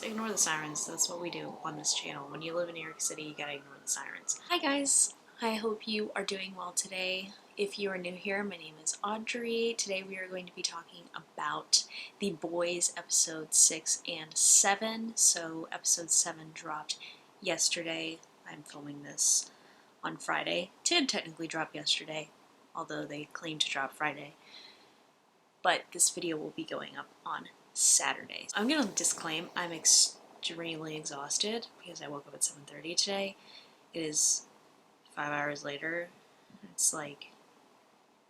just ignore the sirens. That's what we do on this channel. When you live in New York City, you gotta ignore the sirens. Hi guys! I hope you are doing well today. If you are new here, my name is Audrey. Today we are going to be talking about The Boys episode 6 and 7. So episode 7 dropped yesterday. I'm filming this on Friday. It did technically drop yesterday, although they claim to drop Friday. But this video will be going up on Saturday. I'm gonna disclaim I'm extremely exhausted because I woke up at 7:30 today. It is 5 hours later. It's like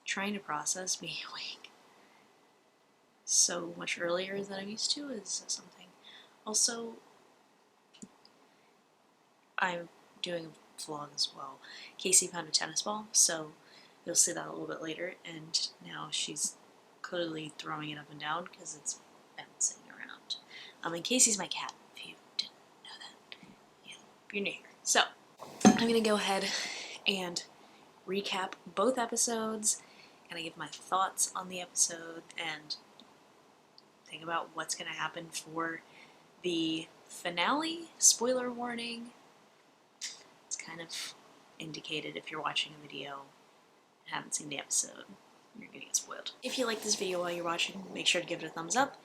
trying to process being awake so much earlier than I'm used to is something. Also, I'm doing a vlog as well. Casey found a tennis ball, so you'll see that a little bit later, and now she's clearly throwing it up and down because it's bouncing around. And Casey's my cat, if you didn't know that. Yeah, if you're new here. So, I'm gonna go ahead and recap both episodes, kind of give my thoughts on the episode, and think about what's gonna happen for the finale. Spoiler warning. It's kind of indicated if you're watching a video and haven't seen the episode. You're gonna get spoiled. If you like this video while you're watching, make sure to give it a thumbs up,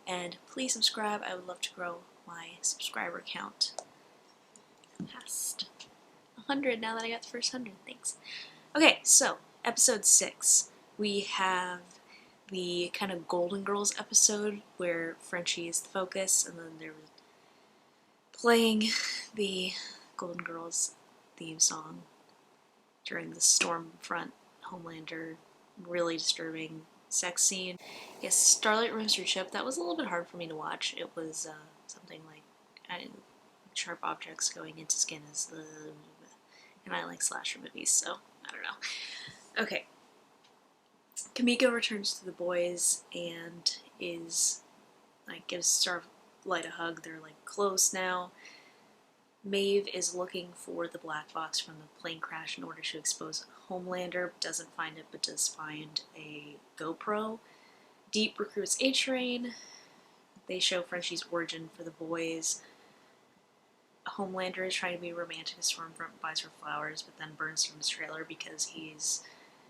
and please subscribe. I would love to grow my subscriber count past 100 now that I got the first 100. Thanks. Okay, so episode 6. We have the kind of Golden Girls episode where Frenchie is the focus, and then they're playing the Golden Girls theme song during the Stormfront Homelander really disturbing sex scene. Yes, Starlight removes her chip. That was a little bit hard for me to watch. It was something like sharp objects going into skin is the... And I like slasher movies, so I don't know. Okay. Kimiko returns to the boys and is gives Starlight a hug. They're close now. Maeve is looking for the black box from the plane crash in order to expose Homelander, doesn't find it, but does find a GoPro. Deep recruits A-Train. They show Frenchie's origin for the boys. Homelander is trying to be romantic as Stormfront buys her flowers, but then burns from his trailer because he's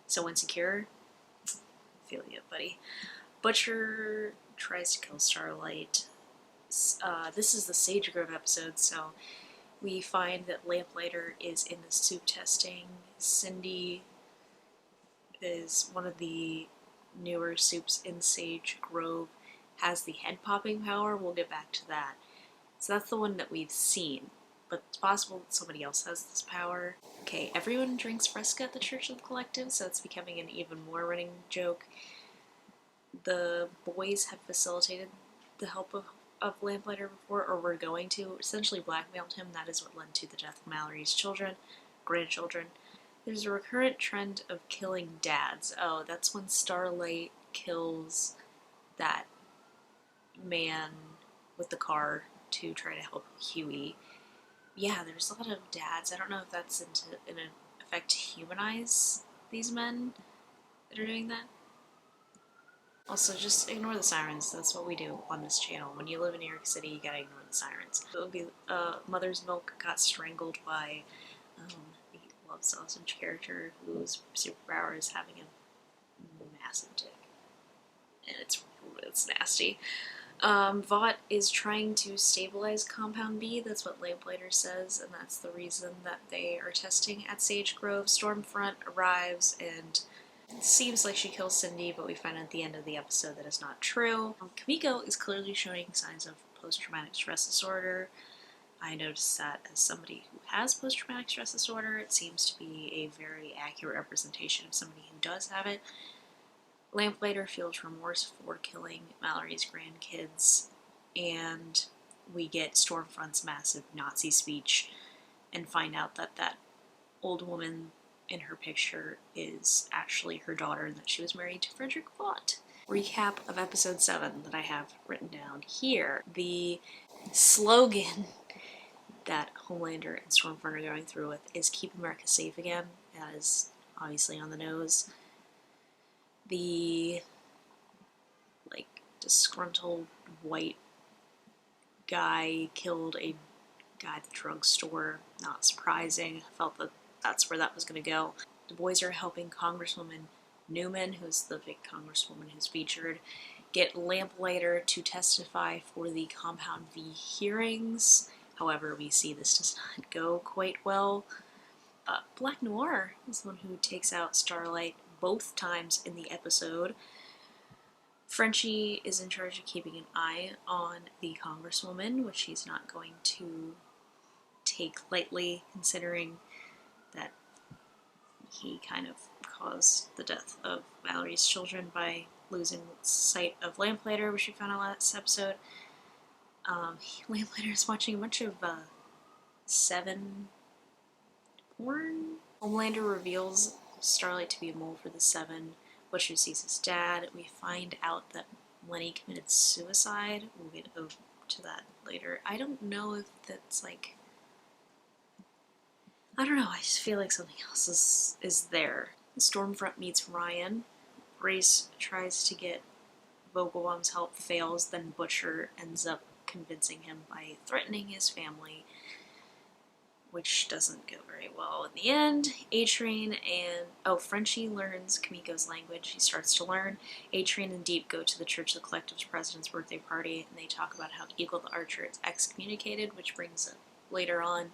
so insecure. I feel you, buddy. Butcher tries to kill Starlight. This is the Sage Grove episode, so we find that Lamplighter is in the soup testing. Cindy is one of the newer soups in Sage Grove, has the head popping power. We'll get back to that. So that's the one that we've seen, but it's possible that somebody else has this power. Okay, everyone drinks Fresca at the Church of the Collective, so it's becoming an even more running joke. The boys have facilitated the help of Lamplighter before, or were going to, essentially blackmailed him. That is what led to the death of Mallory's grandchildren. There's a recurrent trend of killing dads. Oh, that's when Starlight kills that man with the car to try to help Huey. Yeah, there's a lot of dads. I don't know if that's in effect to humanize these men that are doing that. Also, just ignore the sirens. That's what we do on this channel. When you live in New York City, you gotta ignore the sirens. It would be Mother's Milk got strangled by the Love Sausage character whose superpower is having a massive dick. And it's nasty. Vought is trying to stabilize Compound B. That's what Lamplighter says, and that's the reason that they are testing at Sage Grove. Stormfront arrives and it seems like she kills Cindy, but we find at the end of the episode that is not true. Kimiko is clearly showing signs of post-traumatic stress disorder. I noticed that as somebody who has post-traumatic stress disorder, it seems to be a very accurate representation of somebody who does have it. Lamplighter feels remorse for killing Mallory's grandkids, and we get Stormfront's massive Nazi speech and find out that that old woman in her picture is actually her daughter and that she was married to Frederick Vought. Recap of episode 7 that I have written down here. The slogan that Homelander and Stormfront are going through with is "Keep America Safe Again." That is obviously on the nose. The disgruntled white guy killed a guy at the drugstore. Not surprising. I felt that that's where that was going to go. The boys are helping Congresswoman Newman, who's the big congresswoman who's featured, get Lamplighter to testify for the Compound V hearings. However, we see this does not go quite well. Black Noir is the one who takes out Starlight both times in the episode. Frenchie is in charge of keeping an eye on the Congresswoman, which he's not going to take lightly, considering that he kind of caused the death of Valerie's children by losing sight of Lamplighter, which we found out last episode. Lamplighter is watching a bunch of Seven porn. Homelander reveals Starlight to be a mole for the Seven. Butcher sees his dad. We find out that Lenny committed suicide. We'll get over to that later. I don't know if that's like... I don't know, I just feel like something else is there. Stormfront meets Ryan. Grace tries to get Vogelbaum's help, fails, then Butcher ends up convincing him by threatening his family, which doesn't go very well in the end. A-Train and... Frenchie learns Kamiko's language. He starts to learn. A-Train and Deep go to the Church of the Collective's president's birthday party, and they talk about how Eagle the Archer is excommunicated, which brings up later on.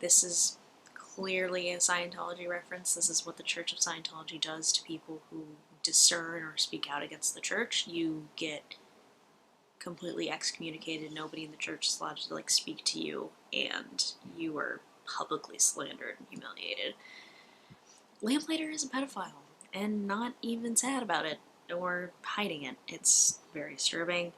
This is clearly a Scientology reference. This is what the Church of Scientology does to people who discern or speak out against the church. You get completely excommunicated. Nobody in the church is allowed to like speak to you, and you are publicly slandered and humiliated. Lamplighter is a pedophile, and not even sad about it or hiding it. It's very disturbing.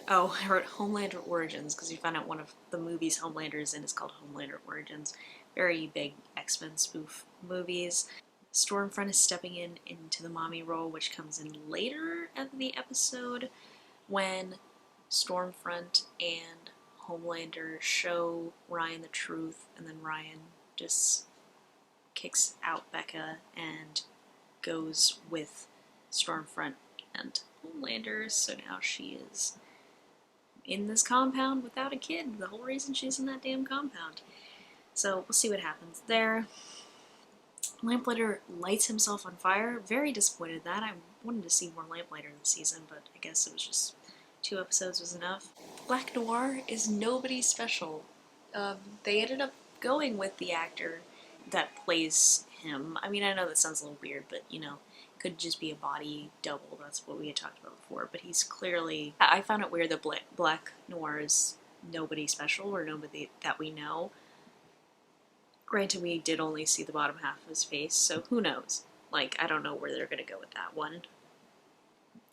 Oh, I wrote Homelander Origins because you found out one of the movies Homelander is in is called Homelander Origins. Very big X-Men spoof movies. Stormfront is stepping into the Mami role, which comes in later in the episode when Stormfront and Homelander show Ryan the truth, and then Ryan just kicks out Becca and goes with Stormfront and Homelander, so now she is in this compound without a kid. The whole reason she's in that damn compound. So we'll see what happens there. Lamplighter lights himself on fire. Very disappointed in that. I wanted to see more Lamplighter this season, but I guess it was just 2 episodes was enough. Black Noir is nobody special. They ended up going with the actor that plays him. I mean, I know that sounds a little weird, but you know, it could just be a body double. That's what we had talked about before. But he's clearly... I found it weird that Black Noir is nobody special or nobody that we know. Granted, we did only see the bottom half of his face, so who knows? Like, I don't know where they're gonna go with that one.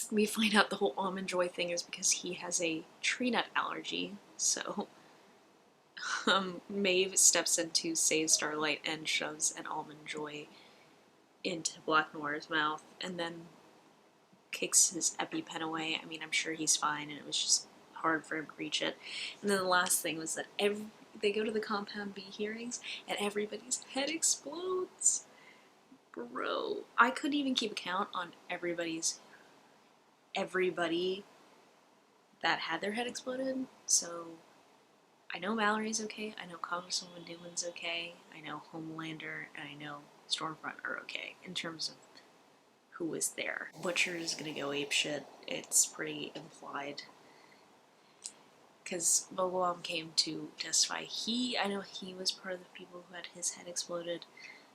We find out the whole Almond Joy thing is because he has a tree nut allergy, so Maeve steps in to save Starlight and shoves an Almond Joy into Black Noir's mouth, and then kicks his EpiPen away. I mean, I'm sure he's fine, and it was just hard for him to reach it. And then the last thing was that they go to the Compound B hearings, and everybody's head explodes. Bro, I couldn't even keep account on everybody that had their head exploded. So I know Mallory's okay, I know Congresswoman Newman's okay, I know Homelander, and I know Stormfront are okay in terms of who was there. Butcher is gonna go apeshit. It's pretty implied. Because Vogelbaum came to testify. I know he was part of the people who had his head exploded.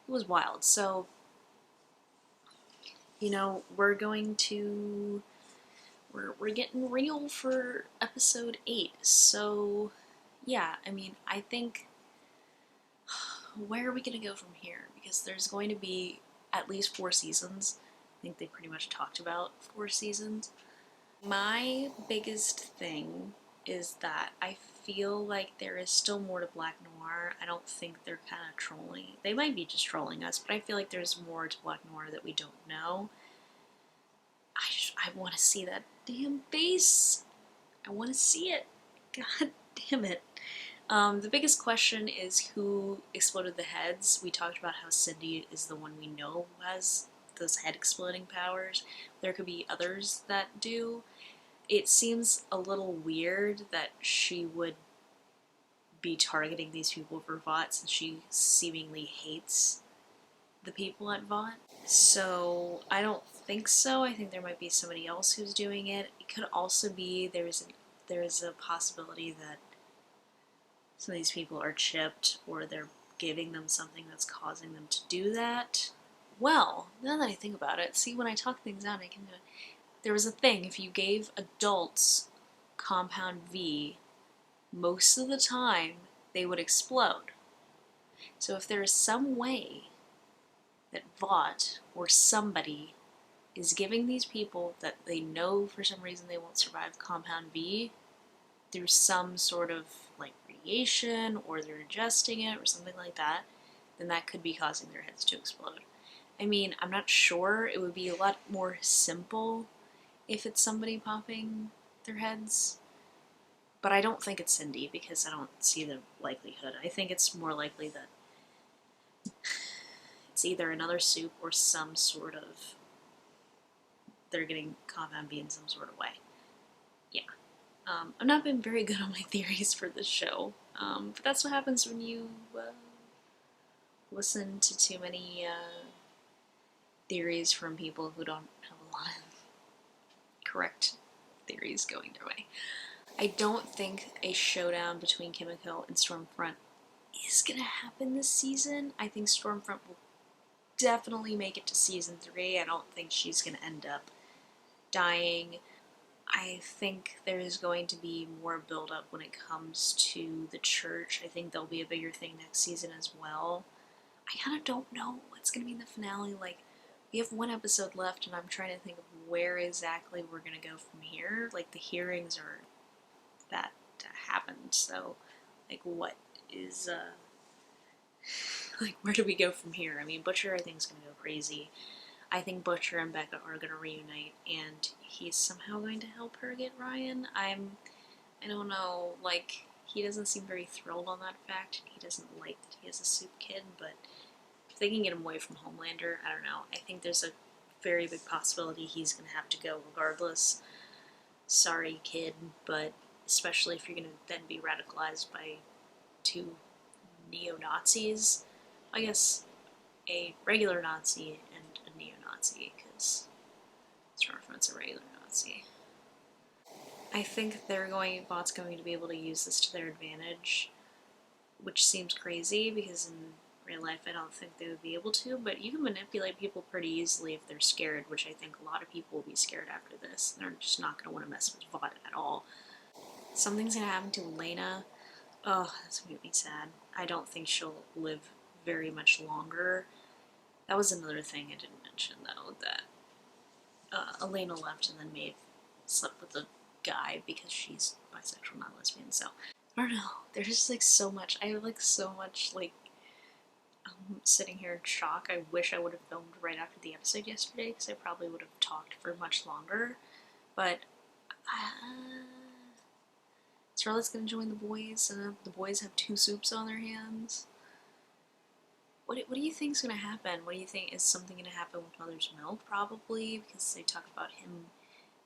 It was wild. So, you know, we're getting real for episode 8. So, yeah, I mean, I think, where are we going to go from here? Because there's going to be at least 4 seasons. I think they pretty much talked about 4 seasons. My biggest thing is that I feel like there is still more to Black Noir. I don't think they're kind of trolling. They might be just trolling us, but I feel like there's more to Black Noir that we don't know. I want to see that damn face. I want to see it. God damn it. The biggest question is who exploded the heads. We talked about how Cindy is the one we know who has those head exploding powers. There could be others that do. it seems a little weird that she would be targeting these people for VOT since she seemingly hates the people at VOT. So I don't think so. I think there might be somebody else who's doing it. It could also be there's a possibility that some of these people are chipped or they're giving them something that's causing them to do that. Well, now that I think about it, see, when I talk things out, I can do it. There was a thing, if you gave adults compound V, most of the time they would explode. So if there is some way that VOT or somebody is giving these people that they know for some reason they won't survive compound V through some sort of like radiation, or they're ingesting it or something like that, then that could be causing their heads to explode. I mean, I'm not sure. It would be a lot more simple if it's somebody popping their heads, but I don't think it's Cindy because I don't see the likelihood. I think it's more likely that it's either another soup or some sort of, they're getting compound B in some sort of way. Yeah. I've not been very good on my theories for this show, but that's what happens when you listen to too many theories from people who don't have a lot of correct theories going their way. I don't think a showdown between Kimiko and Stormfront is gonna happen this season. I think Stormfront will definitely make it to season 3. I don't think she's gonna end up dying. I think there's going to be more build-up when it comes to the church. I think there'll be a bigger thing next season as well. I kind of don't know what's going to be in the finale. Like, we have one episode left, and I'm trying to think of where exactly we're going to go from here. Like, the hearings are that happened, so, like, what is, like, where do we go from here? I mean, Butcher, I think, is going to go crazy. I think Butcher and Becca are going to reunite, and he's somehow going to help her get Ryan. I don't know, like, he doesn't seem very thrilled on that fact. He doesn't like that he has a soup kid, but if they can get him away from Homelander, I don't know. I think there's a very big possibility he's going to have to go regardless. Sorry, kid, but especially if you're going to then be radicalized by 2 neo-Nazis. I guess a regular Nazi and a neo-Nazi, because Stormfront's a regular Nazi. I think VOT's going to be able to use this to their advantage, which seems crazy because in real life I don't think they would be able to, but you can manipulate people pretty easily if they're scared, which I think a lot of people will be scared after this. They're just not going to want to mess with VOT at all. Something's going to happen to Elena. Oh, that's going to make me sad. I don't think she'll live very much longer. That was another thing I didn't mention, though, that Elena left and then Maeve slept with a guy because she's bisexual, not lesbian, so I don't know. There's just, like, so much. I have, like, so much, like, I'm sitting here in shock. I wish I would have filmed right after the episode yesterday because I probably would have talked for much longer, but Charlotte's gonna join the boys, and the boys have 2 soups on their hands. What do you think's gonna happen? What do you think, is something gonna happen with Mother's Milk? Probably, because they talk about him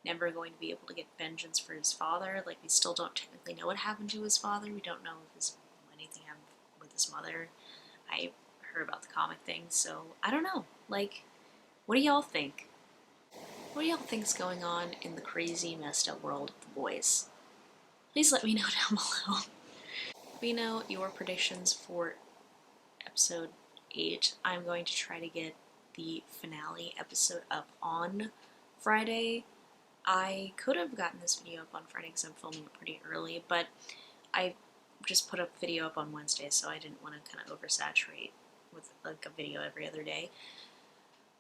never going to be able to get vengeance for his father. Like, we still don't technically know what happened to his father. We don't know if anything happened with his mother. I heard about the comic thing, so I don't know. Like, what do y'all think? What do y'all think's going on in the crazy, messed up world of the boys? Please let me know down below. Let me know your predictions for episode 8. I'm going to try to get the finale episode up on Friday. I could have gotten this video up on Friday because I'm filming it pretty early, but I just put a video up on Wednesday, so I didn't want to kind of oversaturate with like a video every other day.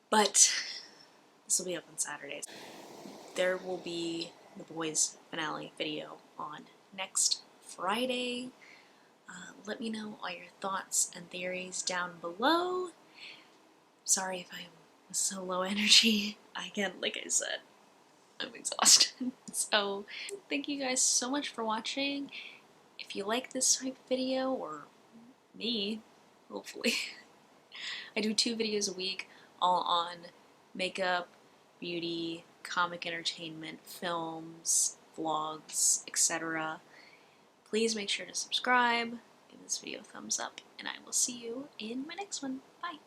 But this will be up on Saturdays. There will be the boys finale video on next Friday. Let me know all your thoughts and theories down below. Sorry if I'm so low energy. Again, like I said, I'm exhausted. So, thank you guys so much for watching. If you like this type of video, or me, hopefully, I do 2 videos a week, all on makeup, beauty, comic entertainment, films, vlogs, etc. Please make sure to subscribe, give this video a thumbs up, and I will see you in my next one. Bye!